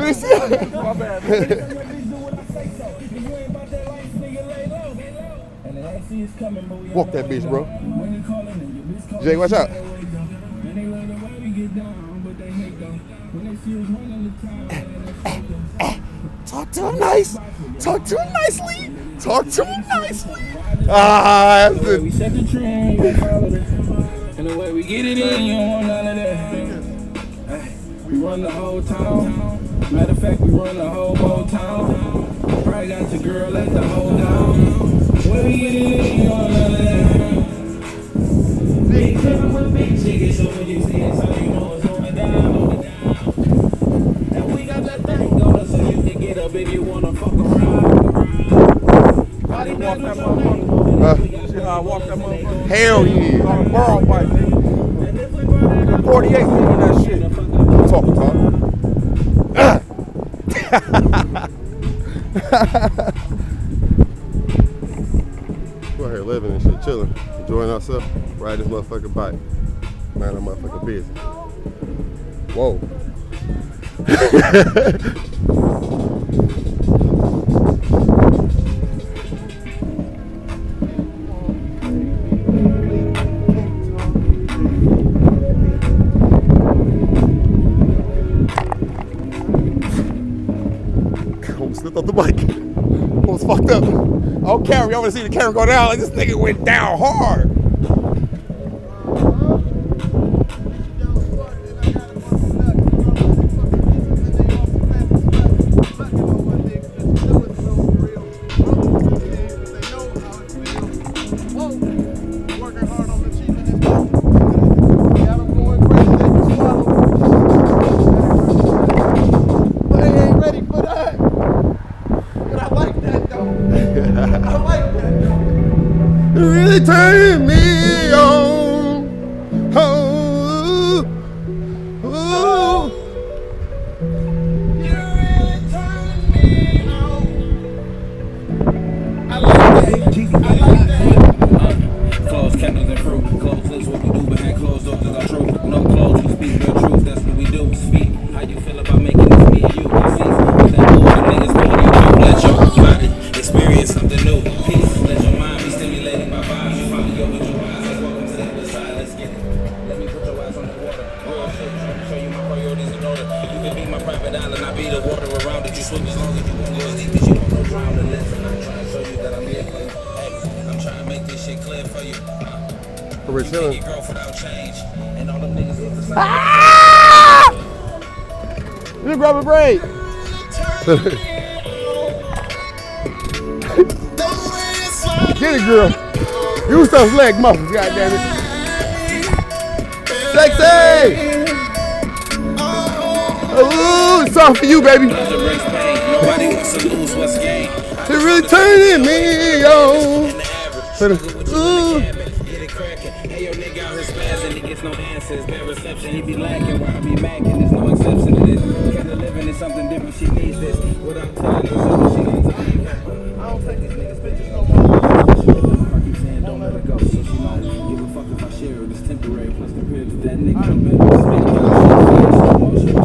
My bad, man. Walk that bitch, bro. Jay, watch out. Talk to him nice. Talk to him nicely. Talk to him nicely. Ah, that's We set the trend, we followed it. And the way we get it in, you don't want none of that. We run the whole town. Matter of fact, we run the whole town. Probably got your girl at the whole down. When we get it in, you don't want none of that. Big time with big chickens, so when you see it, so you know it's going down. And we got that thing going, so you can get up if you wanna fuck around. I walk that motherfucker. See how I walk that motherfucker? hell yeah. On a burrow bike, nigga. 48 doing that shit. Talk, Tom. We're here living and shit, chilling, enjoying ourselves, ride this motherfucking bike. Man, that motherfucking busy. Whoa. Almost slipped off the bike. Almost fucked up. Oh, camera, y'all wanna see the camera go down? Like this nigga went down hard. Really turning me on. Oh, oh. You really turn me on. I like that. I like that. Closed candles and fruit. Closed lips, what we do behind closed doors is our truth. No clothes, we speak real truth. That's what we do. Speak. How you feel about making this me and you? I see that bullshit niggas know you do. Let your body experience something new. Peace. Let your mind be stimulated by vibes. You follow your with your eyes. Let's welcome to the other side. Let's get it. Let me put your eyes on the water. Real shit. Trying to show you my priorities in order. You can be my private island. I be the water around it. You swim as long as you won't go as deep as you don't know drown. And listen, I'm trying to show you that I'm here for you. Hey, I'm trying to make this shit clear for you. We're You chilling. can't get growth without change. And all them niggas look the same. You grab a break. Get it, girl. Use those leg muscles, goddammit. Sexy! Ooh, it's all for you, baby. Nobody wants to lose what's gained. It really turning me on. Ooh. Get it cracking. Hey, yo, nigga out here spazzing. He gets no answers. Bad reception. He be lacking. Where I be macking. There's no exception to this. Kind of living is something different. She needs this. Without telling her something she needs. I don't take these niggas pictures no more. I keep saying don't let her go. So she might give a fuck if I share it. It's temporary. Plus compared to that nigga, I'm better. Spitting out shit. She got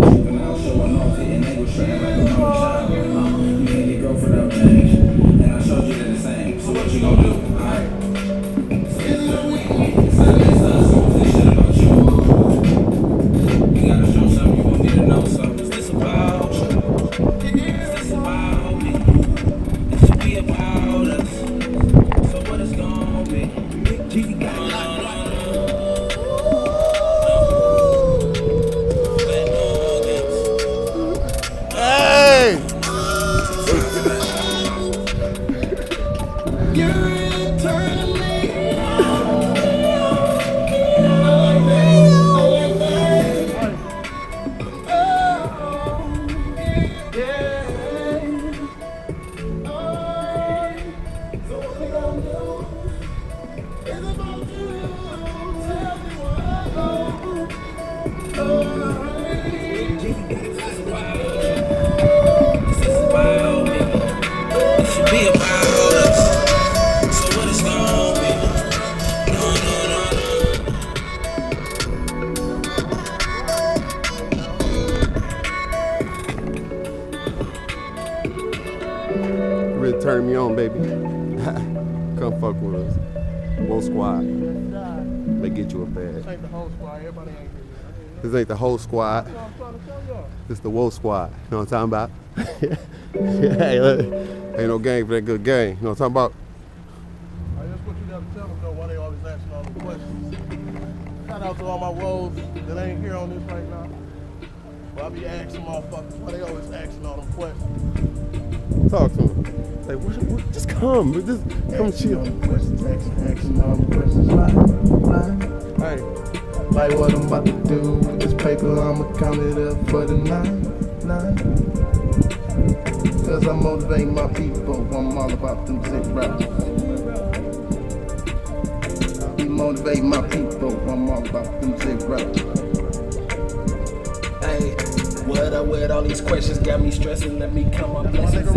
me now showing off. Hitting niggas straight like a mama child. You can't get growth without change. And I showed you that the same. So what you gonna do? Alright. You gotta turning me on, baby. Come fuck with us. Whoa Squad. May get you a badge. This ain't the whole squad. Everybody ain't here. This ain't the whole squad. I'm trying to show y'all. This the Whoa Squad. You know what I'm talking about? Hey, look. Ain't no gang for that good gang. You know what I'm talking about? That's what you gotta tell them though, why they always asking all the questions. Shout out to all my woes that ain't here on this right now. But I be asking motherfuckers why they always asking all them questions. Talk to him. Like, what, just come. Just come chill. Asking all the questions. Hey. Like what I'm about to do with this paper, I'ma count it up for the nine. Cause I motivate my people, I'm all about them zeros. I motivate my people, I'm all about them zeros. Hey, what up with all these questions got me stressing. Let me count my blessings.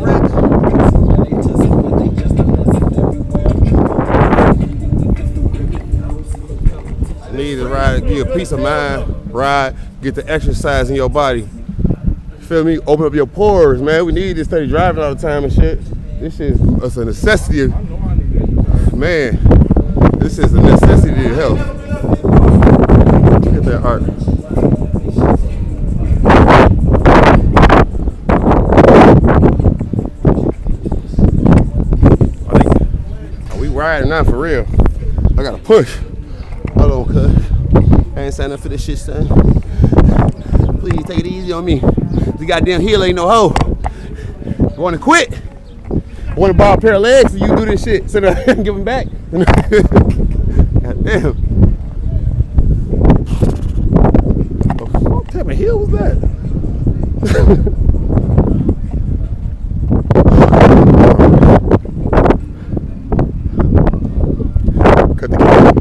Need to ride, give you a peace of mind, ride, get the exercise in your body. Feel me? Open up your pores, man. We need this steady driving all the time and shit. This is it's a necessity. Man, this is a necessity to health. Look at that art. Are we riding now for real? I gotta push. Hold on, cuz. I ain't signing up for this shit, son. Please take it easy on me. This goddamn heel ain't no hoe. You wanna quit? I wanna borrow a pair of legs so you do this shit so that I can give them back. Goddamn. What type of heel was that? Cut the camera.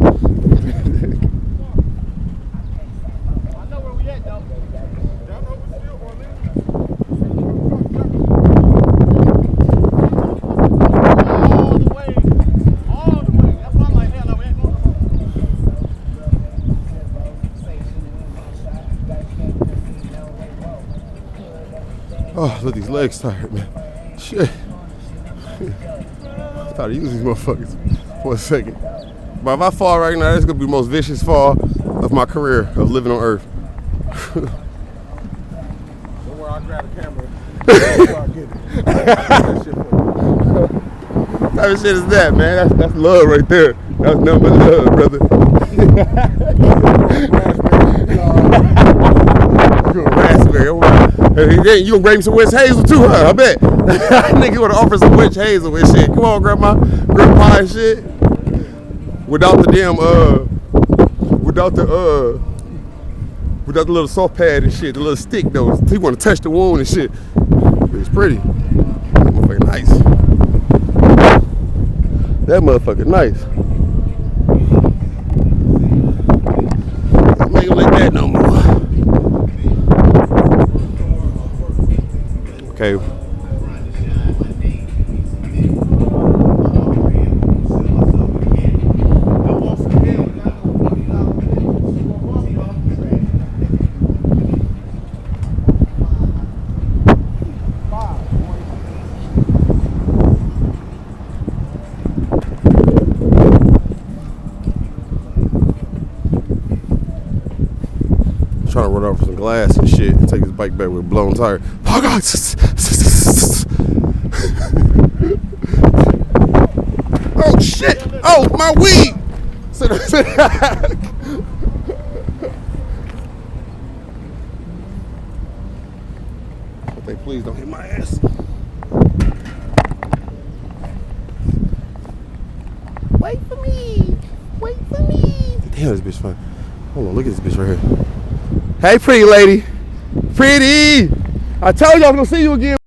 Oh, look, these legs tired, man. Shit. I'm tired of using these motherfuckers for a second. But if I fall right now, it's gonna be the most vicious fall of my career of living on Earth. Don't worry, I'll grab the camera. I'll get it. That shit for you. What type of shit is that, man? That's love right there. That's nothing but love, brother. Raspberry. Hey, you gonna grab me some witch hazel too, huh? I bet. Nigga gonna offer some witch hazel and shit. Come on, grandma and shit. Without the damn without the little soft pad and shit, the little stick though. He wanna touch the wound and shit. It's pretty. That motherfucker nice. That motherfucker nice. I'm not gonna like that no more. Okay. Trying to run over some glass and shit and take his bike back with a blown tire. Oh God! Oh shit! Oh, my weed! They please don't hit my ass. Wait for me! Wait for me! Damn, this bitch fine. Hold on, look at this bitch right here. Hey, pretty lady. Pretty! I told you I was gonna see you again.